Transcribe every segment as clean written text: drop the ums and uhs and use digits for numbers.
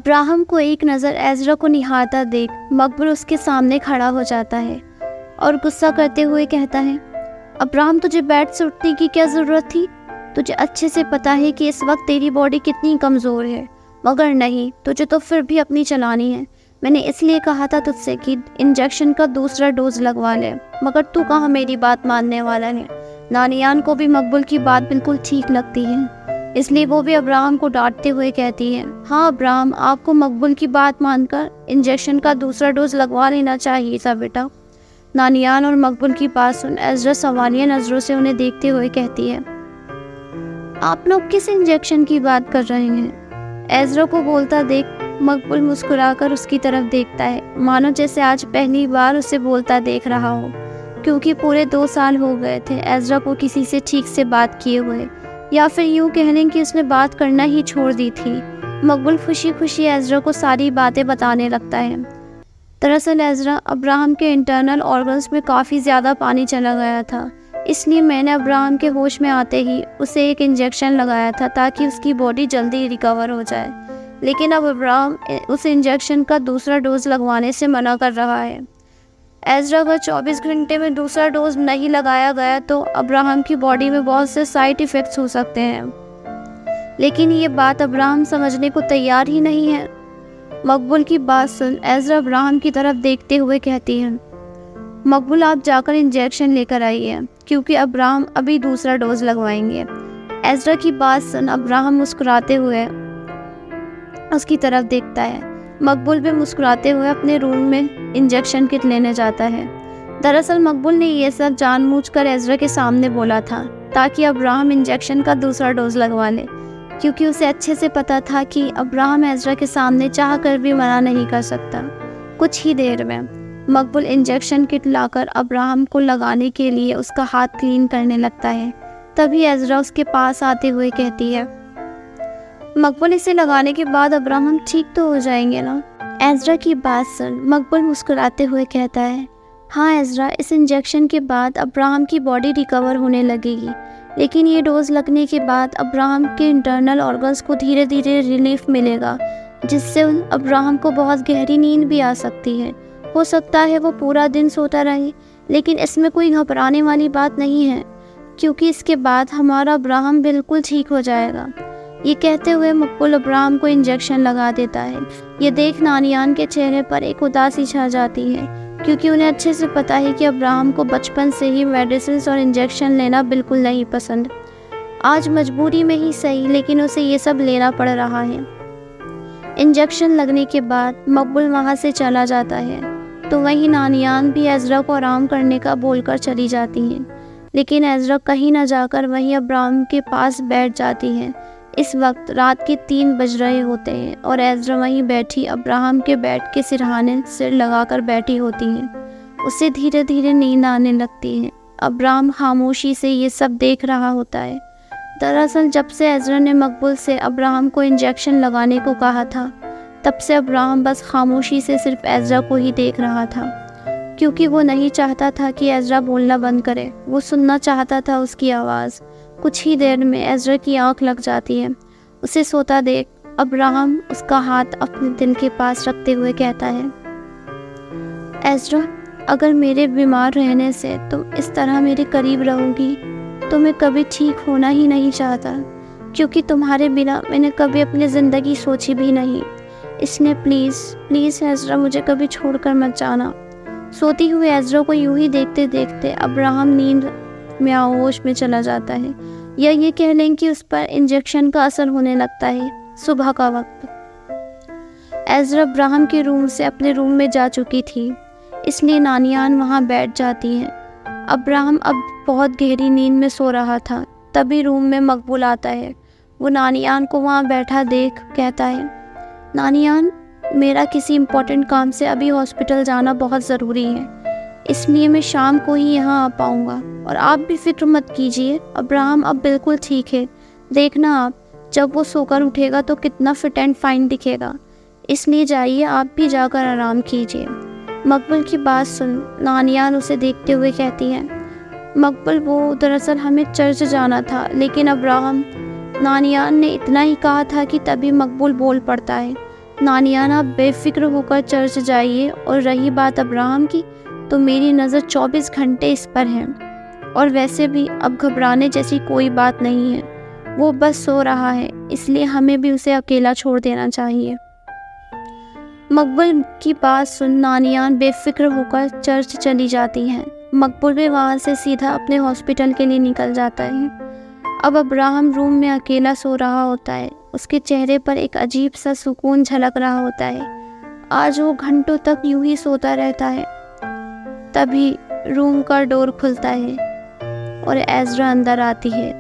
Abraham کو ایک نظر ایزرا کو نہارتا دیکھ مقبول اس کے سامنے کھڑا ہو جاتا ہے اور غصہ کرتے ہوئے کہتا ہے، ابراہم تجھے بیڈ سے اٹھنے کی کیا ضرورت تھی؟ تجھے اچھے سے پتا ہے کہ اس وقت تیری باڈی کتنی کمزور ہے، مگر نہیں، تجھے تو پھر بھی اپنی چلانی ہے۔ میں نے اس لیے کہا تھا تجھ سے کہ انجیکشن کا دوسرا ڈوز لگوا لے، مگر تو کہاں میری بات ماننے والا ہے۔ نانیان کو بھی مقبول کی بات بالکل ٹھیک لگتی ہے، اس لیے وہ بھی ابراہم کو ڈانٹتے ہوئے کہتی ہے، ہاں ابراہم، آپ کو مقبول کی بات مان کر انجیکشن کا دوسرا ڈوز لگوا لینا چاہیے تھا بیٹا۔ نانیان اور مقبول کی بات سن ایزرا سوالیہ نظروں سے انہیں دیکھتے ہوئے کہتی ہے، آپ لوگ کس انجیکشن کی بات کر رہے ہیں؟ ایزرا کو بولتا دیکھ مقبول مسکرا کر اس کی طرف دیکھتا ہے، مانو جیسے آج پہلی بار اسے بولتا دیکھ رہا ہو، کیونکہ پورے 2 سال ہو گئے تھے ایزرا کو کسی سے ٹھیک سے بات کیے ہوئے، یا پھر یوں کہہ لیں کہ اس نے بات کرنا ہی چھوڑ دی تھی۔ مقبول خوشی خوشی ایزرا کو ساری باتیں بتانے لگتا ہے۔ دراصل ایزرا، ابراہم کے انٹرنل آرگنز میں کافی زیادہ پانی چلا گیا تھا، اس لیے میں نے ابراہم کے ہوش میں آتے ہی اسے ایک انجیکشن لگایا تھا تاکہ اس کی باڈی جلدی ریکور ہو جائے، لیکن اب ابراہم اس انجیکشن کا دوسرا ڈوز لگوانے سے منع کر رہا ہے۔ ایزرا، اگر 24 گھنٹے میں دوسرا ڈوز نہیں لگایا گیا تو ابراہم کی باڈی میں بہت سے سائیڈ ایفیکٹس ہو سکتے ہیں، لیکن یہ بات ابراہم سمجھنے کو تیار ہی نہیں ہے۔ مقبول کی بات سن ایزرا ابراہم کی طرف دیکھتے ہوئے کہتی ہے، مقبول آپ جا کر انجیکشن لے کر آئیے، کیونکہ ابراہم ابھی دوسرا ڈوز لگوائیں گے۔ ایزرا کی بات سن ابراہم مسکراتے ہوئے اس کی طرف دیکھتا ہے۔ مقبول بھی مسکراتے ہوئے اپنے روم میں انجیکشن کٹ لینے جاتا ہے۔ دراصل مقبول نے یہ سب جان بوجھ کر ایزرا کے سامنے بولا تھا تاکہ ابراہم انجیکشن کا دوسرا ڈوز لگوا لے، کیونکہ اسے اچھے سے پتا تھا کہ ابراہم ایزرا کے سامنے چاہ کر بھی منع نہیں کر سکتا۔ کچھ ہی دیر میں مقبول انجیکشن کٹ لا کر ابراہم کو لگانے کے لیے اس کا ہاتھ کلین کرنے لگتا ہے۔ تبھی ایزرا اس کے پاس آتے ہوئے کہتی ہے، مقبول اسے لگانے کے بعد ابراہم ٹھیک تو ہو جائیں گے نا؟ ایزرا کی بات سن مقبول مسکراتے ہوئے کہتا ہے، ہاں ایزرا، اس انجیکشن کے بعد ابراہم کی باڈی ریکور ہونے لگے گی، لیکن یہ ڈوز لگنے کے بعد ابراہم کے انٹرنل آرگنز کو دھیرے دھیرے ریلیف ملے گا، جس سے ابراہم کو بہت گہری نیند بھی آ سکتی ہے۔ ہو سکتا ہے وہ پورا دن سوتا رہے، لیکن اس میں کوئی گھبرانے والی بات نہیں ہے، کیونکہ اس کے بعد ہمارا ابراہم بالکل ٹھیک ہو جائے گا۔ یہ کہتے ہوئے مقبول ابراہم کو انجیکشن لگا دیتا ہے۔ یہ دیکھ نانیان کے چہرے پر ایک اداسی چھا جاتی ہے، کیونکہ انہیں اچھے سے پتا ہے کہ ابراہم کو بچپن سے ہی میڈیسنز اور انجیکشن لینا بالکل نہیں پسند۔ آج مجبوری میں ہی صحیح، لیکن اسے یہ سب لینا پڑ رہا ہے۔ انجیکشن لگنے کے بعد مقبول وہاں سے چلا جاتا ہے تو وہیں نانیان بھی ایزرا کو آرام کرنے کا بول کر چلی جاتی ہیں، لیکن ایزرا کہیں نہ جا کر وہیں ابراہم کے پاس بیٹھ جاتی ہے۔ اس وقت رات کے 3 بج رہے ہوتے ہیں اور ایزرا وہیں بیٹھی ابراہم کے بیڈ کے سرہانے سر لگا کر بیٹھی ہوتی ہیں۔ اسے دھیرے دھیرے نیند آنے لگتی ہے۔ ابراہم خاموشی سے یہ سب دیکھ رہا ہوتا ہے۔ دراصل جب سے ایزرا نے مقبول سے ابراہم کو انجیکشن لگانے کو کہا تھا، تب سے ابراہم بس خاموشی سے صرف ایزرا کو ہی دیکھ رہا تھا، کیونکہ وہ نہیں چاہتا تھا کہ ایزرا بولنا بند کرے، وہ سننا چاہتا تھا اس کی آواز۔ کچھ ہی دیر میں ایزرا کی آنکھ لگ جاتی ہے۔ اسے سوتا دیکھ ابراہم اس کا ہاتھ اپنے دل کے پاس رکھتے ہوئے کہتا ہے، ایزرا، اگر میرے بیمار رہنے سے تم اس طرح میرے قریب رہو گی تو میں کبھی ٹھیک ہونا ہی نہیں چاہتا، کیونکہ تمہارے بنا میں نے کبھی اپنی زندگی سوچی بھی نہیں، اس لیے پلیز پلیز ایزرا، مجھے کبھی چھوڑ کر مت جانا۔ سوتی ہوئی ایزرا کو یوں ہی دیکھتے دیکھتے ابراہم نیند میں آغوش میں چلا جاتا ہے، یا یہ کہہ لیں کہ اس پر انجیکشن کا اثر ہونے لگتا ہے۔ صبح کا وقت ایزرا ابراہم کے روم سے اپنے روم میں جا چکی تھی، اس لیے نانیان وہاں بیٹھ جاتی ہیں۔ ابراہم اب بہت گہری نیند میں سو رہا تھا، تبھی روم میں مقبول آتا ہے۔ وہ نانیان کو وہاں بیٹھا دیکھ کہتا ہے، نانیان، میرا کسی امپورٹنٹ کام سے ابھی ہاسپٹل جانا بہت ضروری ہے، اس لیے میں شام کو ہی یہاں آ پاؤں گا، اور آپ بھی فکر مت کیجیے، ابراہم اب بالکل ٹھیک ہے۔ دیکھنا آپ جب وہ سو کر اٹھے گا تو کتنا فٹ اینڈ فائن دکھے گا، اس لیے جائیے آپ بھی جا کر آرام کیجیے۔ مقبول کی بات سن نانیان اسے دیکھتے ہوئے کہتی ہیں، مقبول، وہ دراصل ہمیں چرچ جانا تھا، لیکن ابراہم، نانیان نے اتنا ہی کہا تھا کہ تبھی مقبول بول پڑتا ہے، نانیانا آپ بے فکر ہو کر چرچ جائیے، اور رہی بات ابراہم کی تو میری نظر 24 گھنٹے اس پر ہے، اور ویسے بھی اب گھبرانے جیسی کوئی بات نہیں ہے، وہ بس سو رہا ہے، اس لیے ہمیں بھی اسے اکیلا چھوڑ دینا چاہیے۔ مقبول کی بات سن نانیان بے فکر ہو کر چرچ چلی جاتی ہیں۔ مقبول بھی وہاں سے سیدھا اپنے ہاسپٹل کے لیے نکل جاتا ہے۔ اب ابراہم روم میں اکیلا سو رہا ہوتا ہے، اس کے چہرے پر ایک عجیب سا سکون جھلک رہا ہوتا ہے۔ آج وہ گھنٹوں تک یوں ہی سوتا رہتا ہے۔ تبھی روم کا ڈور کھلتا ہے اور ایزرا اندر آتی ہے۔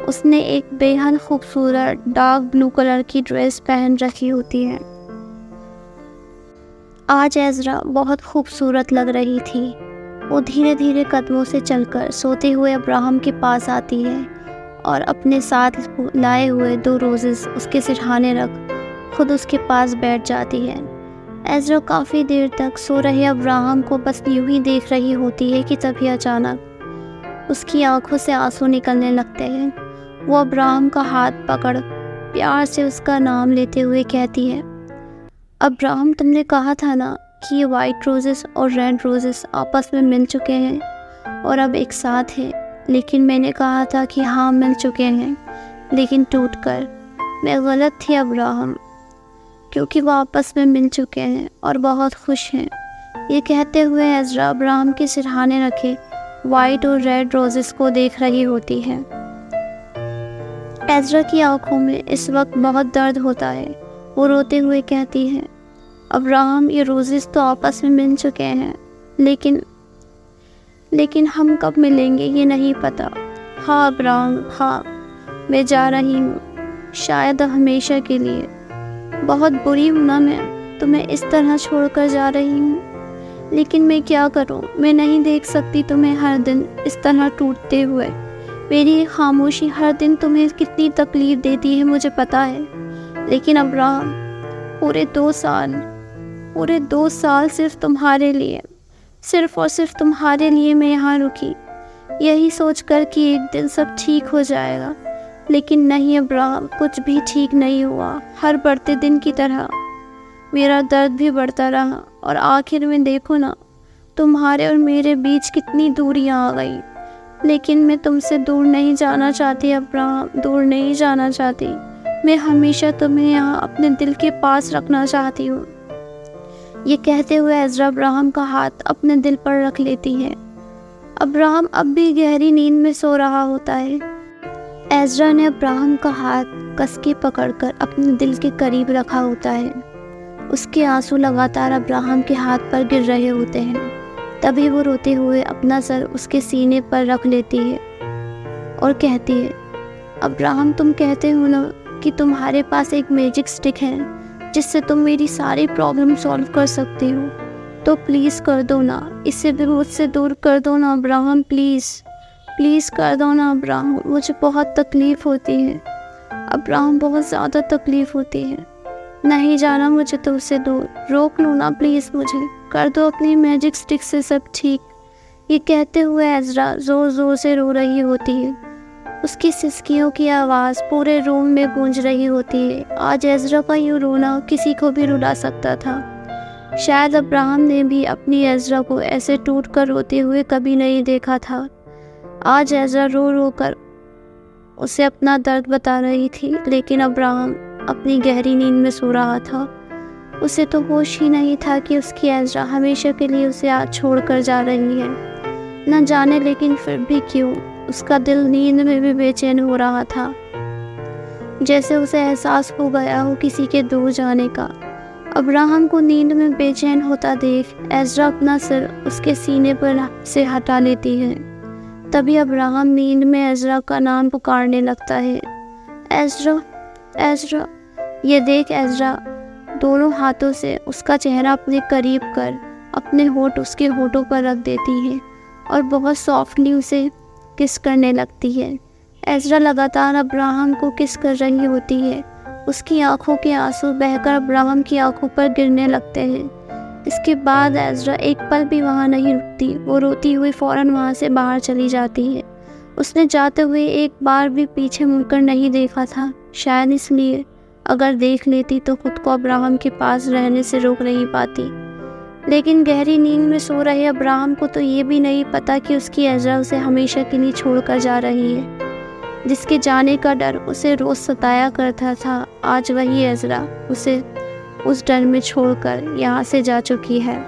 اس نے ایک بے حد خوبصورت ڈارک بلو کلر کی ڈریس پہن رکھی ہوتی ہے۔ آج ایزرا بہت خوبصورت لگ رہی تھی۔ وہ دھیرے دھیرے قدموں سے چل کر سوتے ہوئے ابراہم کے پاس آتی ہے اور اپنے ساتھ لائے ہوئے 2 روزز اس کے سرہانے رکھ خود اس کے پاس بیٹھ جاتی ہے۔ ایزرا کافی دیر تک سو رہے ابراہم کو بس یوں ہی دیکھ رہی ہوتی ہے کہ تبھی اچانک اس کی آنکھوں سے آنسو نکلنے لگتے ہیں۔ وہ ابراہم کا ہاتھ پکڑ پیار سے اس کا نام لیتے ہوئے کہتی ہے، ابراہم تم نے کہا تھا نا کہ یہ وائٹ روزز اور ریڈ روزز آپس میں مل چکے ہیں اور اب ایک ساتھ ہیں، لیکن میں نے کہا تھا کہ ہاں مل چکے ہیں لیکن ٹوٹ کر۔ میں غلط تھی ابراہم، کیونکہ وہ آپس میں مل چکے ہیں اور بہت خوش ہیں۔ یہ کہتے ہوئے ایزرا ابراہم کے سرہانے رکھے وائٹ اور ریڈ روزز کو دیکھ رہی ہوتی ہے۔ ایزرا کی آنکھوں میں اس وقت بہت درد ہوتا ہے۔ وہ روتے ہوئے کہتی ہے، ابراہم یہ روزز تو آپس میں مل چکے ہیں، لیکن ہم کب ملیں گے یہ نہیں پتا۔ ہاں ابراہم، ہاں میں جا رہی ہوں، شاید ہمیشہ کے لیے۔ بہت بری ہوں نا میں، تمہیں اس طرح چھوڑ کر جا رہی ہوں، لیکن میں کیا کروں، میں نہیں دیکھ سکتی تمہیں ہر دن اس طرح ٹوٹتے ہوئے۔ میری خاموشی ہر دن تمہیں کتنی تکلیف دیتی ہے مجھے پتا ہے، لیکن ابراہم پورے 2 سال صرف تمہارے لیے، صرف اور صرف تمہارے لیے میں یہاں رکی، یہی سوچ کر کہ ایک دن سب ٹھیک ہو جائے گا، لیکن نہیں ابراہم، کچھ بھی ٹھیک نہیں ہوا۔ ہر بڑھتے دن کی طرح میرا درد بھی بڑھتا رہا، اور آخر میں دیکھو نا تمہارے اور میرے بیچ کتنی دوریاں آ گئی، لیکن میں تم سے دور نہیں جانا چاہتی ابراہم، دور نہیں جانا چاہتی۔ میں ہمیشہ تمہیں یہاں اپنے دل کے پاس رکھنا چاہتی ہوں۔ یہ کہتے ہوئے ایزرا ابراہم کا ہاتھ اپنے دل پر رکھ لیتی ہے۔ ابراہم اب بھی گہری نیند میں سو رہا ہوتا ہے۔ ایزرا نے ابراہم کا ہاتھ کس کے پکڑ کر اپنے دل کے قریب رکھا ہوتا ہے۔ اس کے آنسو لگاتار ابراہم کے ہاتھ پر گر رہے ہوتے ہیں۔ تبھی وہ روتے ہوئے اپنا سر اس کے سینے پر رکھ لیتی ہے اور کہتی ہے، ابراہم تم کہتے ہو نا کہ تمہارے پاس ایک میجک سٹک ہے جس سے تم میری ساری پرابلم سالو کر سکتے ہو، تو پلیز کر دو نا، اسے بھی مجھ سے دور کر دو نا ابراہم، پلیز کر دو نا ابراہم، مجھے بہت تکلیف ہوتی ہے ابراہم، بہت زیادہ تکلیف ہوتی ہے، نہیں جانا مجھے تم سے دور، روک لو نا پلیز، مجھے کر دو اپنی میجک سٹک سے سب ٹھیک۔ یہ کہتے ہوئے ایزرا زور زور سے رو رہی ہوتی ہے۔ اس کی سسکیوں کی آواز پورے روم میں گونج رہی ہوتی ہے۔ آج ایزرا کا یوں رونا کسی کو بھی رلا سکتا تھا۔ شاید ابراہم نے بھی اپنی ایزرا کو ایسے ٹوٹ کر روتے ہوئے کبھی نہیں دیکھا تھا۔ آج ایزرا رو رو کر اسے اپنا درد بتا رہی تھی، لیکن ابراہم اپنی گہری نیند میں سو رہا تھا۔ اسے تو ہوش ہی نہیں تھا کہ اس کی ایزرا ہمیشہ کے لیے اسے آج چھوڑ کر جا رہی ہے۔ نہ جانے لیکن پھر بھی کیوں اس کا دل نیند میں بھی بے چین ہو رہا تھا، جیسے اسے احساس ہو گیا ہو کسی کے دور جانے کا۔ ابراہم کو نیند میں بے چین ہوتا دیکھ ایزرا اپنا سر اس کے سینے پر سے ہٹا لیتی ہے۔ تبھی ابراہم نیند میں ایزرا کا نام پکارنے لگتا ہے، ایزرا، ایزرا۔ یہ دیکھ ایزرا دونوں ہاتھوں سے اس کا چہرہ اپنے قریب کر اپنے ہونٹ اس کے ہونٹوں پر رکھ دیتی ہے اور بہت سافٹلی اسے کس کرنے لگتی ہے۔ ایزرا لگاتار ابراہم کو کس کر رہی ہوتی ہے۔ اس کی آنکھوں کے آنسو بہہ کر ابراہم کی آنکھوں پر گرنے لگتے ہیں۔ اس کے بعد ایزرا ایک پل بھی وہاں نہیں رکتی، وہ روتی ہوئی فوراً وہاں سے باہر چلی جاتی ہے۔ اس نے جاتے ہوئے ایک بار بھی پیچھے مڑ کر نہیں دیکھا تھا، شاید اس لیے اگر دیکھ لیتی تو خود کو ابراہم کے پاس رہنے سے روک نہیں پاتی، لیکن گہری نیند میں سو رہے ابراہم کو تو یہ بھی نہیں پتا کہ اس کی عذرا اسے ہمیشہ کے لیے چھوڑ کر جا رہی ہے۔ جس کے جانے کا ڈر اسے روز ستایا کرتا تھا، آج وہی عذرا اسے اس ڈر میں چھوڑ کر یہاں سے جا چکی ہے۔